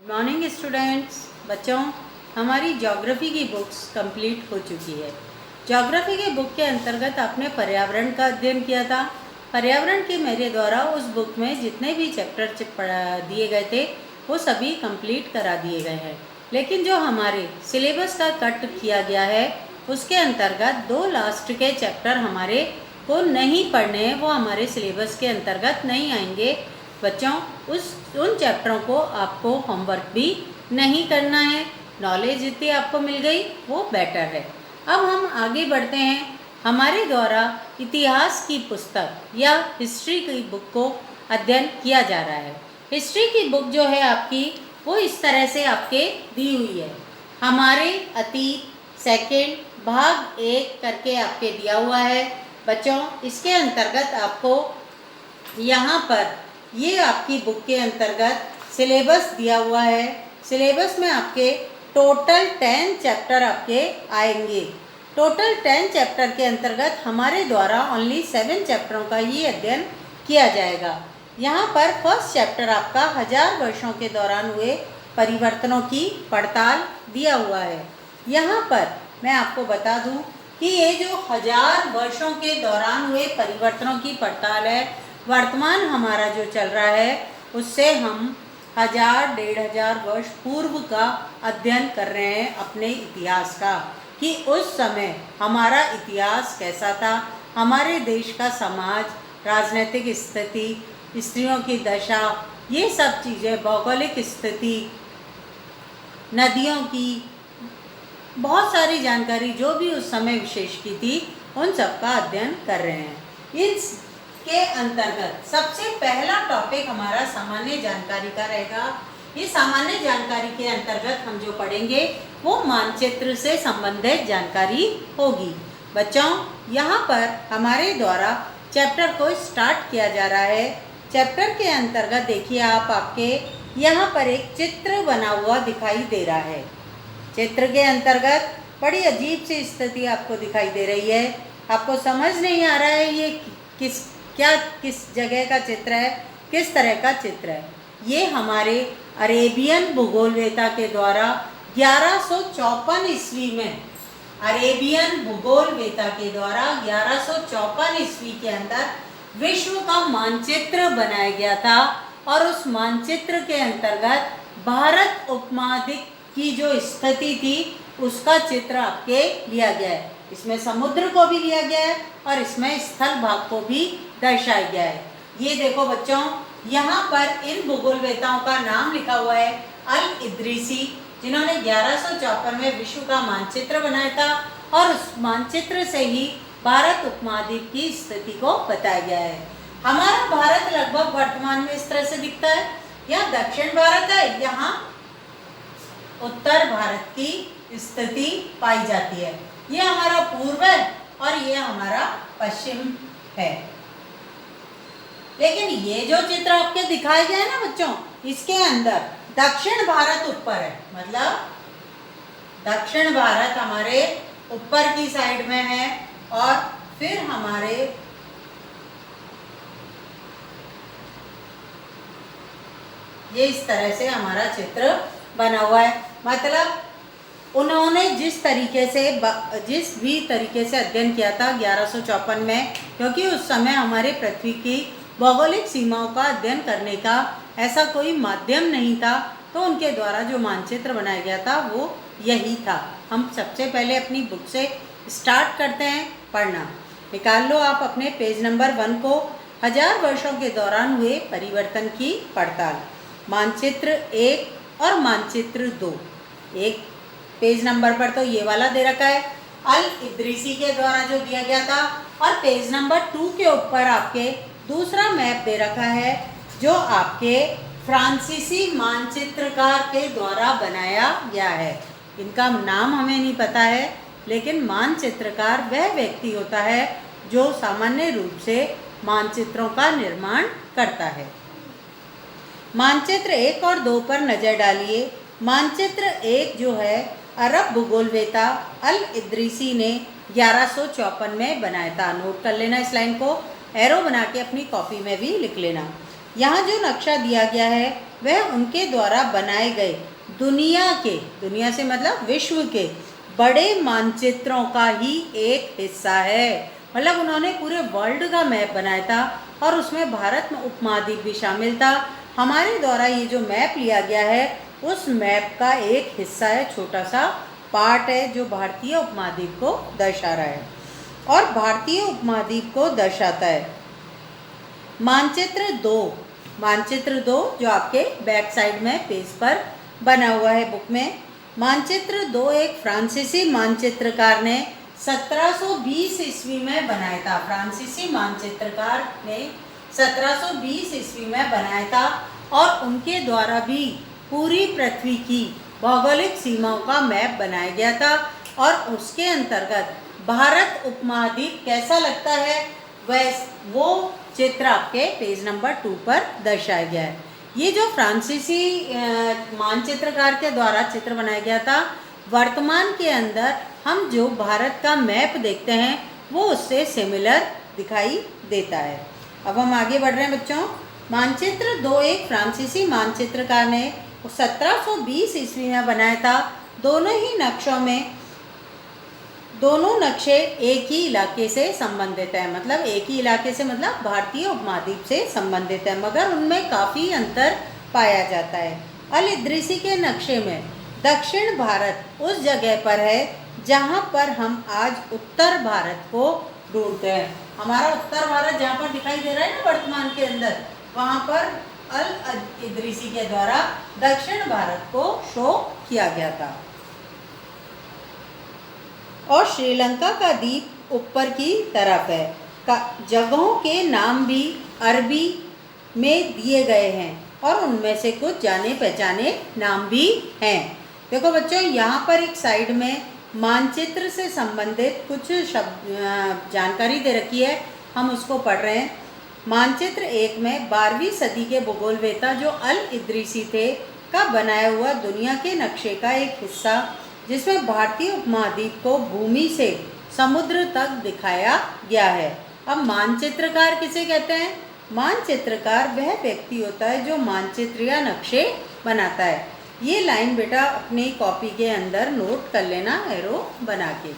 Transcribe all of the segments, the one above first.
Morning students. बच्चों, हमारी geography की बुक्स कंप्लीट हो चुकी है। ज्योग्राफी के बुक के अंतर्गत आपने पर्यावरण का अध्ययन किया था। पर्यावरण के मेरे द्वारा उस बुक में जितने भी चैप्टर दिए गए थे वो सभी कंप्लीट करा दिए गए हैं, लेकिन जो हमारे सिलेबस का कट किया गया है उसके अंतर्गत दो लास्ट के चैप्टर हमारे को नहीं पढ़ने हैं, वो हमारे सिलेबस के अंतर्गत नहीं आएंगे। बच्चों, उन चैप्टरों को आपको होमवर्क भी नहीं करना है। नॉलेज जितनी आपको मिल गई वो बेटर है। अब हम आगे बढ़ते हैं। हमारे द्वारा इतिहास की पुस्तक या हिस्ट्री की बुक को अध्ययन किया जा रहा है। हिस्ट्री की बुक जो है आपकी वो इस तरह से आपके दी हुई है। हमारे अतीत सेकेंड भाग 1 करके आपके दिया हुआ है। बच्चों, इसके अंतर्गत आपको यहाँ पर ये आपकी बुक के अंतर्गत सिलेबस दिया हुआ है। सिलेबस में आपके टोटल 10 चैप्टर आपके आएंगे। टोटल 10 चैप्टर के अंतर्गत हमारे द्वारा ओनली 7 चैप्टरों का ही अध्ययन किया जाएगा। यहाँ पर फर्स्ट चैप्टर आपका 1000 वर्षों के दौरान हुए परिवर्तनों की पड़ताल दिया हुआ है। यहाँ पर मैं आपको बता दूँ कि ये जो 1000 वर्षों के दौरान हुए परिवर्तनों की पड़ताल है, वर्तमान हमारा जो चल रहा है उससे हम 1000-1500 वर्ष पूर्व का अध्ययन कर रहे हैं अपने इतिहास का, कि उस समय हमारा इतिहास कैसा था, हमारे देश का समाज, राजनीतिक स्थिति, स्त्रियों की दशा, ये सब चीज़ें, भौगोलिक स्थिति, नदियों की बहुत सारी जानकारी जो भी उस समय विशेष की थी उन सब का अध्ययन कर रहे हैं। इसके अंतर्गत सबसे पहला टॉपिक हमारा सामान्य जानकारी का रहेगा। ये सामान्य जानकारी के अंतर्गत हम जो पढ़ेंगे वो मानचित्र से संबंधित जानकारी होगी। बच्चों, यहाँ पर हमारे द्वारा चैप्टर को स्टार्ट किया जा रहा है। चैप्टर के अंतर्गत देखिए आप, आपके यहाँ पर एक चित्र बना हुआ दिखाई दे रहा है। चित्र के अंतर्गत बड़ी अजीब सी स्थिति आपको दिखाई दे रही है। आपको समझ नहीं आ रहा है ये किस जगह का चित्र है, किस तरह का चित्र है। ये हमारे अरेबियन भूगोलवेता के द्वारा 1154 ईस्वी में, अरेबियन भूगोलवेता के द्वारा 1154 ईस्वी के अंदर विश्व का मानचित्र बनाया गया था, और उस मानचित्र के अंतर्गत भारत उपमहाद्वीप की जो स्थिति थी उसका चित्र आपके लिया गया है। इसमें समुद्र को भी लिया गया है और इसमें स्थल भाग को भी दर्शाया गया है। ये देखो बच्चों, यहाँ पर इन भूगोलवेताओं का नाम लिखा हुआ है। अल इद्रीसी, जिन्होंने 1154 में विश्व का मानचित्र बनाया था, और उस मानचित्र से ही भारत उपमहाद्वीप की स्थिति को बताया गया है। हमारा भारत लगभग वर्तमान में इस तरह से दिखता है। यहाँ दक्षिण भारत है, यहाँ उत्तर भारत की स्थिति पाई जाती है। ये हमारा पूर्व है और ये हमारा पश्चिम है। लेकिन ये जो चित्र आपके दिखाए गए हैं ना बच्चों, इसके अंदर दक्षिण भारत ऊपर है, मतलब दक्षिण भारत हमारे ऊपर की साइड में है, और फिर हमारे ये इस तरह से हमारा चित्र बना हुआ है। मतलब उन्होंने जिस भी तरीके से अध्ययन किया था 1154 में, क्योंकि उस समय हमारे पृथ्वी की भौगोलिक सीमाओं का अध्ययन करने का ऐसा कोई माध्यम नहीं था, तो उनके द्वारा जो मानचित्र बनाया गया था वो यही था। हम सबसे पहले अपनी बुक से स्टार्ट करते हैं पढ़ना। निकाल लो आप अपने पेज नंबर 1 को, 1000 वर्षों के दौरान हुए परिवर्तन की पड़ताल, मानचित्र 1 और मानचित्र 2। एक पेज नंबर पर तो ये वाला दे रखा है, अल इद्रीसी के द्वारा जो दिया गया था, और पेज नंबर 2 के ऊपर आपके दूसरा मैप दे रखा है जो आपके फ्रांसीसी मानचित्रकार के द्वारा बनाया गया है। इनका नाम हमें नहीं पता है, लेकिन मानचित्रकार वह व्यक्ति होता है जो सामान्य रूप से मानचित्रों का निर्माण करता है। मानचित्र 1 और 2 पर नज़र डालिए। मानचित्र 1 जो है अरब भूगोलवेता अल इद्रीसी ने 1154 में बनाया था। नोट कर लेना इस लाइन को, एरो बना के अपनी कॉपी में भी लिख लेना। यहाँ जो नक्शा दिया गया है वह उनके द्वारा बनाए गए दुनिया से मतलब विश्व के बड़े मानचित्रों का ही एक हिस्सा है। मतलब उन्होंने पूरे वर्ल्ड का मैप बनाया था और उसमें भारत में उपमहाद्वीप भी शामिल था। हमारे द्वारा ये जो मैप लिया गया है उस मैप का एक हिस्सा है, छोटा सा पार्ट है जो भारतीय उपमहाद्वीप को दर्शा रहा है और भारतीय उपमहाद्वीप को दर्शाता है। मानचित्र दो जो आपके बैक साइड में पेज पर बना हुआ है बुक में। मानचित्र 2 एक फ्रांसीसी मानचित्रकार ने 1720 ईस्वी में बनाया था। फ्रांसीसी मानचित्रकार ने 1720 ईस्वी में बनाया था और उनके द्वारा भी पूरी पृथ्वी की भौगोलिक सीमाओं का मैप बनाया गया था और उसके अंतर्गत भारत उपमहाद्वीप कैसा लगता है वो चित्र आपके पेज नंबर 2 पर दर्शाया गया है। ये जो फ्रांसीसी मानचित्रकार के द्वारा चित्र बनाया गया था, वर्तमान के अंदर हम जो भारत का मैप देखते हैं वो उससे सिमिलर दिखाई देता है। अब हम आगे बढ़ रहे हैं बच्चों। मानचित्र 2 एक फ्रांसीसी मानचित्रकार ने 1720 ईस्वी में बनाया था। दोनों नक्शे एक ही इलाके से संबंधित है, मतलब एक ही इलाके से मतलब भारतीय उपमहाद्वीप से संबंधित है, मगर उनमें काफ़ी अंतर पाया जाता है। अल इद्रिसी के नक्शे में दक्षिण भारत उस जगह पर है जहां पर हम आज उत्तर भारत को ढूंढते हैं। हमारा उत्तर भारत जहां पर दिखाई दे रहा है ना वर्तमान के अंदर, वहां पर अल इद्रिसी के द्वारा दक्षिण भारत को शो किया गया था। और श्रीलंका का द्वीप ऊपर की तरफ है। जगहों के नाम भी अरबी में दिए गए हैं और उनमें से कुछ जाने पहचाने नाम भी हैं। देखो बच्चों, यहाँ पर एक साइड में मानचित्र से संबंधित कुछ शब्द जानकारी दे रखी है, हम उसको पढ़ रहे हैं। मानचित्र 1 में 12वीं सदी के भूगोलवेत्ता जो अल इद्रिसी थे का बनाया हुआ दुनिया के नक्शे का एक हिस्सा, जिसमें भारतीय उपमहाद्वीप को भूमि से समुद्र तक दिखाया गया है। अब मानचित्रकार किसे कहते हैं? मानचित्रकार वह व्यक्ति होता है जो मानचित्र या नक्शे बनाता है। ये लाइन बेटा अपनी कॉपी के अंदर नोट कर लेना एरो बना के।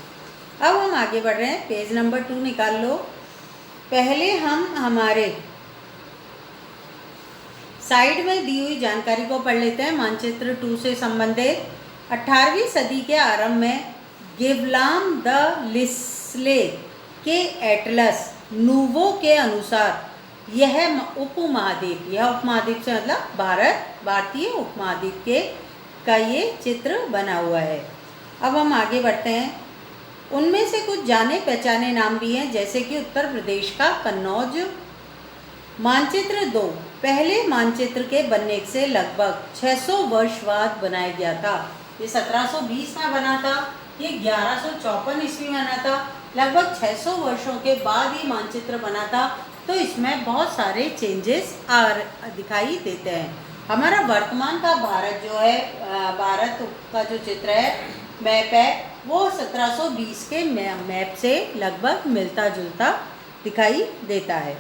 अब हम आगे बढ़ रहे हैं, पेज नंबर 2 निकाल लो। पहले हम हमारे साइड में दी हुई जानकारी को पढ़ लेते हैं मानचित्र 2 से संबंधित। 18वीं सदी के आरंभ में गिवलाम द लिस्ले के एटलस नूवो के अनुसार यह उपमहाद्वीप से मतलब भारतीय उपमहाद्वीप के का ये चित्र बना हुआ है। अब हम आगे बढ़ते हैं। उनमें से कुछ जाने पहचाने नाम भी हैं, जैसे कि उत्तर प्रदेश का कन्नौज। मानचित्र 2 पहले मानचित्र के बनने से लगभग 600 वर्ष बाद बनाया गया था। ये 1720 में बना था, ये 1154 ईस्वी में बना था। लगभग 600 वर्षों के बाद ये मानचित्र बना था, तो इसमें बहुत सारे चेंजेस दिखाई देते हैं। हमारा वर्तमान का भारत जो है, भारत का जो चित्र है, मैप है, वो 1720 के मैप से लगभग मिलता जुलता दिखाई देता है।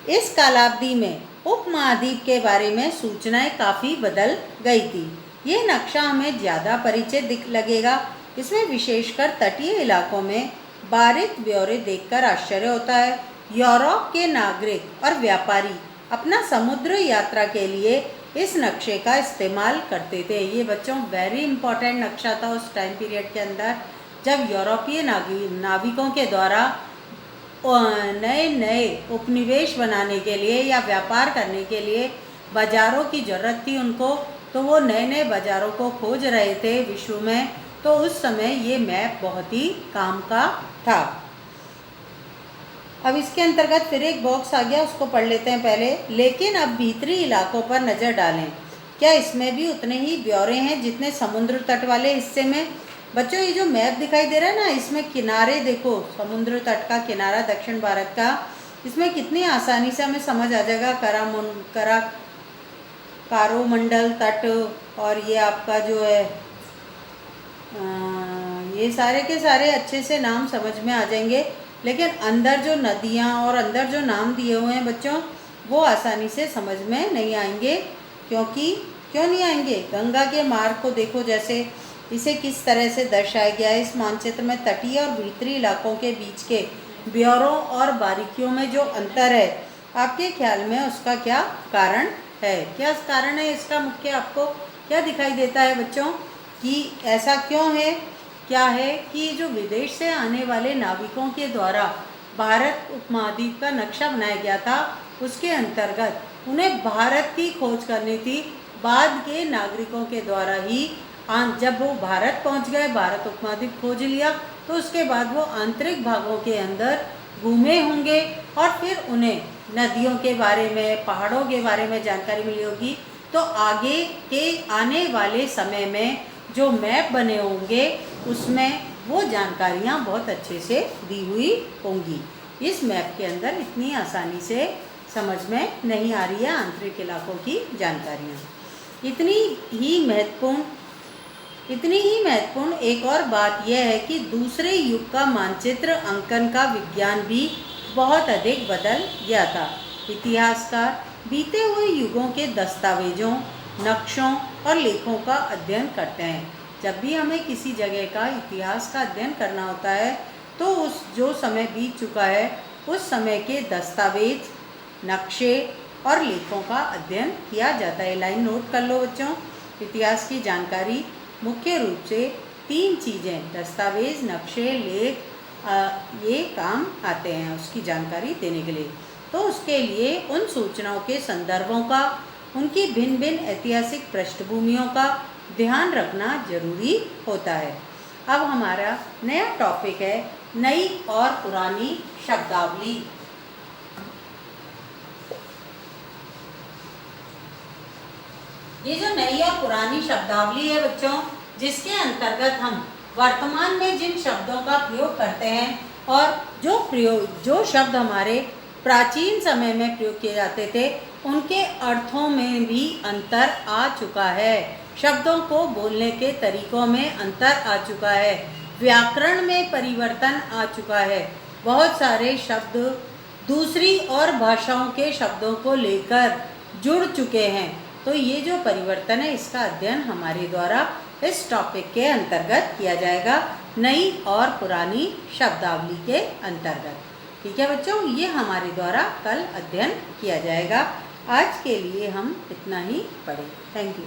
इस कालावधि में उपमहाद्वीप के बारे में सूचनाएं काफ़ी बदल गई थी। ये नक्शा हमें ज़्यादा परिचित लगेगा। इसमें विशेषकर तटीय इलाकों में बारीक ब्यौरे देखकर आश्चर्य होता है। यूरोप के नागरिक और व्यापारी अपना समुद्र यात्रा के लिए इस नक्शे का इस्तेमाल करते थे। ये बच्चों वेरी इंपॉर्टेंट नक्शा था उस टाइम पीरियड के अंदर, जब यूरोपीय नाविकों के द्वारा नए नए उपनिवेश बनाने के लिए या व्यापार करने के लिए बाज़ारों की ज़रूरत थी उनको, तो वो नए नए बाज़ारों को खोज रहे थे विश्व में। तो उस समय ये मैप बहुत ही काम का था। अब इसके अंतर्गत फिर एक बॉक्स आ गया, उसको पढ़ लेते हैं पहले। लेकिन अब भीतरी इलाकों पर नज़र डालें, क्या इसमें भी उतने ही ब्यौरे हैं जितने समुद्र तट वाले हिस्से में? बच्चों, ये जो मैप दिखाई दे रहा है ना, इसमें किनारे देखो, समुद्र तट का किनारा दक्षिण भारत का, इसमें कितनी आसानी से हमें समझ आ जाएगा। कारोमंडल तट और ये आपका जो है ये सारे के सारे अच्छे से नाम समझ में आ जाएंगे। लेकिन अंदर जो नदियाँ और अंदर जो नाम दिए हुए हैं बच्चों, वो आसानी से समझ में नहीं आएंगे। क्योंकि क्यों नहीं आएंगे? गंगा के मार्ग को देखो, जैसे इसे किस तरह से दर्शाया गया है। इस मानचित्र में तटीय और भीतरी इलाकों के बीच के ब्यौरों और बारीकियों में जो अंतर है, आपके ख्याल में उसका क्या कारण है? क्या कारण है इसका मुख्य? आपको क्या दिखाई देता है बच्चों कि ऐसा क्यों है? क्या है कि जो विदेश से आने वाले नाविकों के द्वारा भारत उपमहाद्वीप का नक्शा बनाया गया था, उसके अंतर्गत उन्हें भारत की खोज करनी थी। बाद के नागरिकों के द्वारा ही जब वो भारत पहुंच गए, भारत उपमहाद्वीप खोज लिया, तो उसके बाद वो आंतरिक भागों के अंदर घूमे होंगे और फिर उन्हें नदियों के बारे में, पहाड़ों के बारे में जानकारी मिली होगी। तो आगे के आने वाले समय में जो मैप बने होंगे उसमें वो जानकारियाँ बहुत अच्छे से दी हुई होंगी। इस मैप के अंदर इतनी आसानी से समझ में नहीं आ रही है आंतरिक इलाकों की जानकारियाँ। इतनी ही महत्वपूर्ण एक और बात यह है कि दूसरे युग का मानचित्र अंकन का विज्ञान भी बहुत अधिक बदल गया था। इतिहासकार बीते हुए युगों के दस्तावेजों, नक्शों और लेखों का अध्ययन करते हैं। जब भी हमें किसी जगह का इतिहास का अध्ययन करना होता है तो उस जो समय बीत चुका है उस समय के दस्तावेज, नक्शे और लेखों का अध्ययन किया जाता है। लाइन नोट कर लो बच्चों। इतिहास की जानकारी मुख्य रूप से 3 चीज़ें, दस्तावेज, नक्शे, लेख, ये काम आते हैं उसकी जानकारी देने के लिए। तो उसके लिए उन सूचनाओं के संदर्भों का, उनकी भिन्न भिन्न ऐतिहासिक पृष्ठभूमियों का ध्यान रखना जरूरी होता है। अब हमारा नया टॉपिक है नई और पुरानी शब्दावली। ये जो नई और पुरानी शब्दावली है बच्चों, जिसके अंतर्गत हम वर्तमान में जिन शब्दों का प्रयोग करते हैं और जो शब्द हमारे प्राचीन समय में प्रयोग किए जाते थे, उनके अर्थों में भी अंतर आ चुका है। शब्दों को बोलने के तरीकों में अंतर आ चुका है। व्याकरण में परिवर्तन आ चुका है। बहुत सारे शब्द दूसरी और भाषाओं के शब्दों को लेकर जुड़ चुके हैं। तो ये जो परिवर्तन है, इसका अध्ययन हमारे द्वारा इस टॉपिक के अंतर्गत किया जाएगा, नई और पुरानी शब्दावली के अंतर्गत। ठीक है बच्चों, ये हमारे द्वारा कल अध्ययन किया जाएगा। आज के लिए हम इतना ही पढ़ें। Thank you.